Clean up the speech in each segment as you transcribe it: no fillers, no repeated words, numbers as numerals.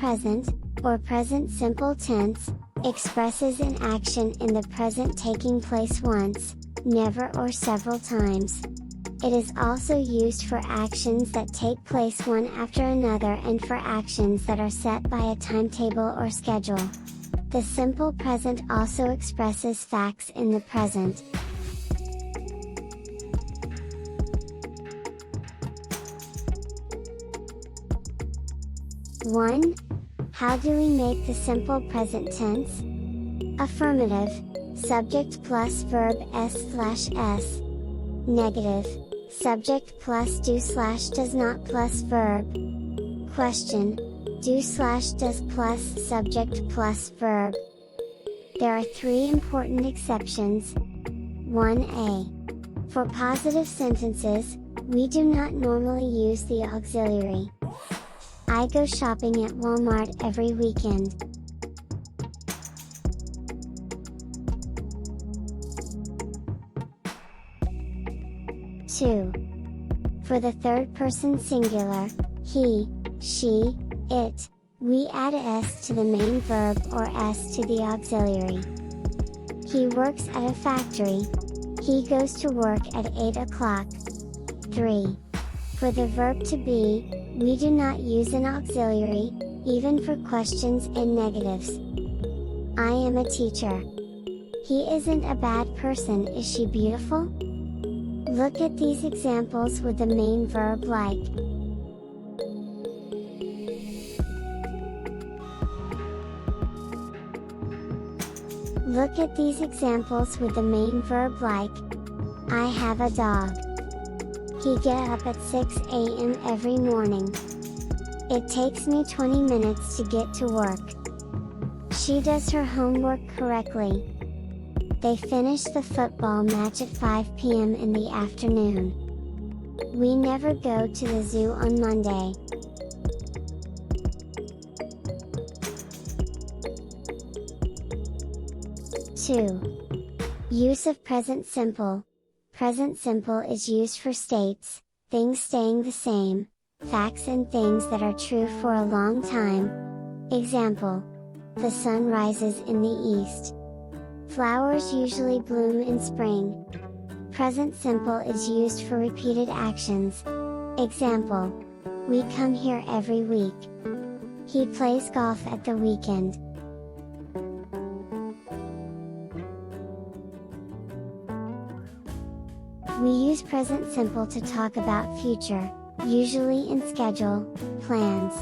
present, or present simple tense, expresses an action in the present taking place once, never or several times. It is also used for actions that take place one after another and for actions that are set by a timetable or schedule. The simple present also expresses facts in the present. One. How do we make the simple present tense? Affirmative, subject plus verb s/s. Negative, subject plus do/does not plus verb. Question, do/does plus subject plus verb. There are three important exceptions. 1a. For positive sentences, we do not normally use the auxiliary. I go shopping at Walmart every weekend. 2. For the third person singular, he, she, it, we add s to the main verb or s to the auxiliary. He works at a factory. He goes to work at 8 o'clock. 3. For the verb to be, we do not use an auxiliary, even for questions and negatives. I am a teacher. He isn't a bad person. Is she beautiful? Look at these examples with the main verb like. Look at these examples with the main verb like. I have a dog. He get up at 6 a.m. every morning. It takes me 20 minutes to get to work. She does her homework correctly. They finish the football match at 5 p.m. in the afternoon. We never go to the zoo on Monday. Two. Use of present simple. Present simple is used for states, things staying the same, facts and things that are true for a long time. Example. The sun rises in the east. Flowers usually bloom in spring. Present simple is used for repeated actions. Example. We come here every week. He plays golf at the weekend. We use present simple to talk about future, usually in schedule, plans.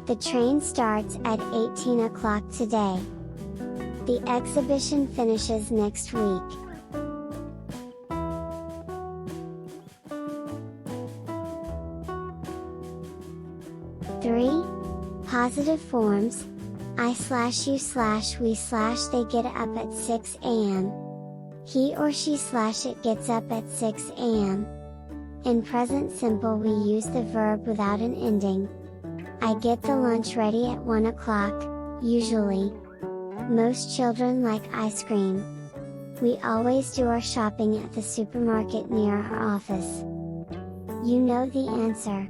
The train starts at 18 o'clock today. The exhibition finishes next week. Three. Positive forms. I/you/we/they get up at 6 a.m. He or she/it gets up at 6 a.m. In present simple we use the verb without an ending. I get the lunch ready at 1 o'clock, usually. Most children like ice cream. We always do our shopping at the supermarket near our office. You know the answer.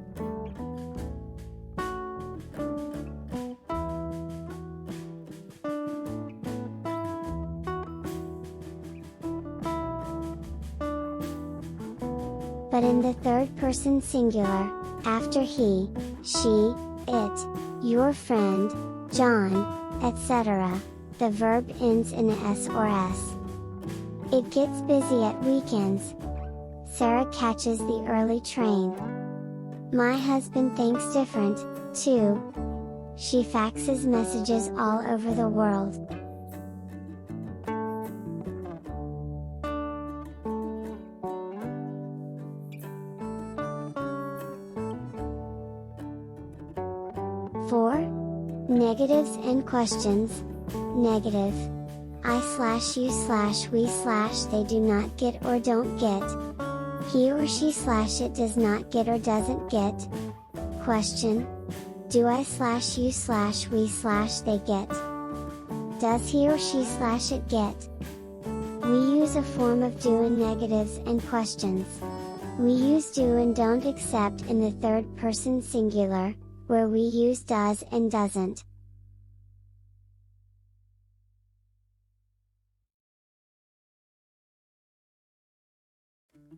But in the third person singular, after he, she, it, your friend, John, etc., the verb ends in a s or s. It gets busy at weekends. Sarah catches the early train. My husband thinks different, too. She faxes messages all over the world. Four. Negatives and questions. Negative. I/you/we/they do not get or don't get. He or she/it does not get or doesn't get. Question. Do I/you/we/they get? Does he or she/it get? We use a form of do in negatives and questions. We use do and don't except in the third person singular, where we use does and doesn't.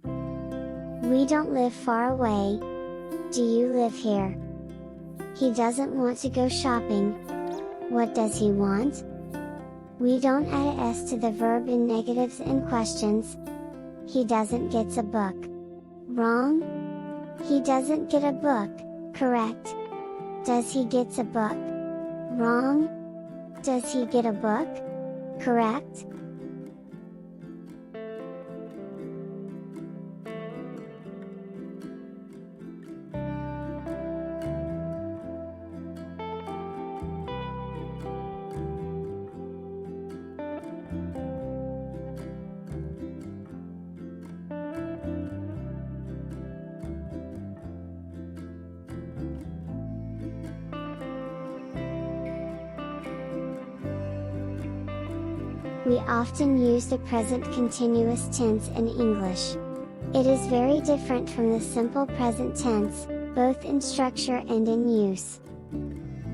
We don't live far away. Do you live here? He doesn't want to go shopping. What does he want? We don't add a s to the verb in negatives and questions. He doesn't gets a book. Wrong? He doesn't get a book, correct? Does he gets a book? Wrong? Does he get a book? Correct? We often use the present continuous tense in English. It is very different from the simple present tense, both in structure and in use.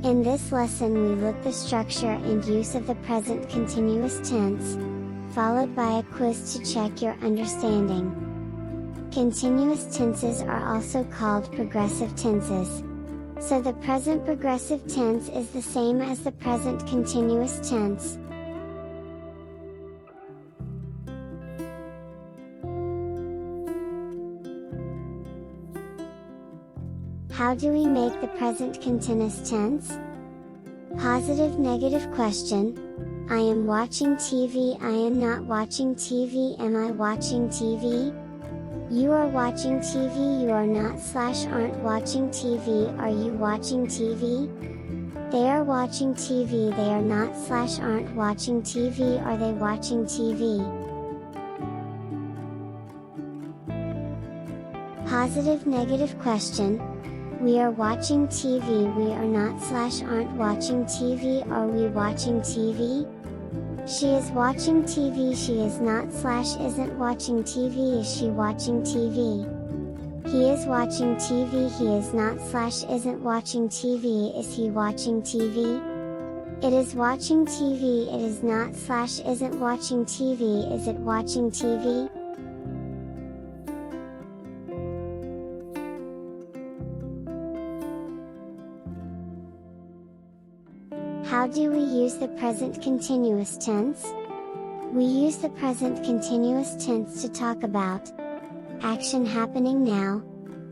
In this lesson we look the structure and use of the present continuous tense, followed by a quiz to check your understanding. Continuous tenses are also called progressive tenses. So the present progressive tense is the same as the present continuous tense. How do we make the present continuous tense? Positive negative question. I am watching TV. I am not watching TV. Am I watching TV? You are watching TV. You are not / aren't watching TV. Are you watching TV? They are watching TV. They are not / aren't watching TV. Are they watching TV? Positive negative question. We are watching TV. We are not / aren't watching TV. Are we watching TV? She is watching TV. She is not / isn't watching TV. Is she watching TV? He is watching TV. He is not / isn't watching TV. Is he watching TV? It is watching TV. It is not / isn't watching TV. Is it watching TV? How do we use the present continuous tense? We use the present continuous tense to talk about action happening now,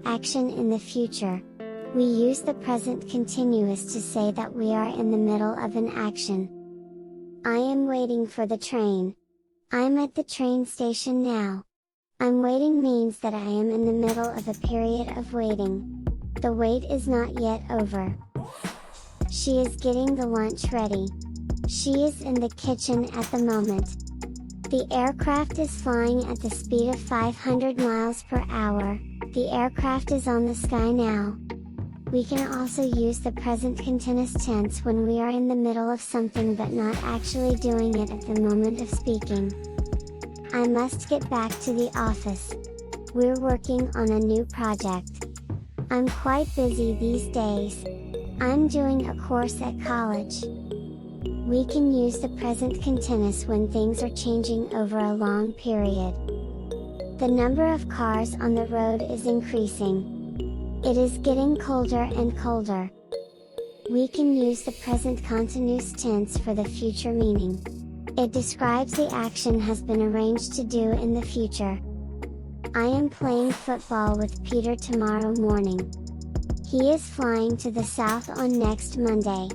action in the future. We use the present continuous to say that we are in the middle of an action. I am waiting for the train. I'm at the train station now. I'm waiting means that I am in the middle of a period of waiting. The wait is not yet over. She is getting the lunch ready. She is in the kitchen at the moment. The aircraft is flying at the speed of 500 miles per hour. The aircraft is on the sky now. We can also use the present continuous tense when we are in the middle of something but not actually doing it at the moment of speaking. I must get back to the office. We're working on a new project. I'm quite busy these days. I'm doing a course at college. We can use the present continuous when things are changing over a long period. The number of cars on the road is increasing. It is getting colder and colder. We can use the present continuous tense for the future meaning. It describes the action has been arranged to do in the future. I am playing football with Peter tomorrow morning. He is flying to the south on next Monday.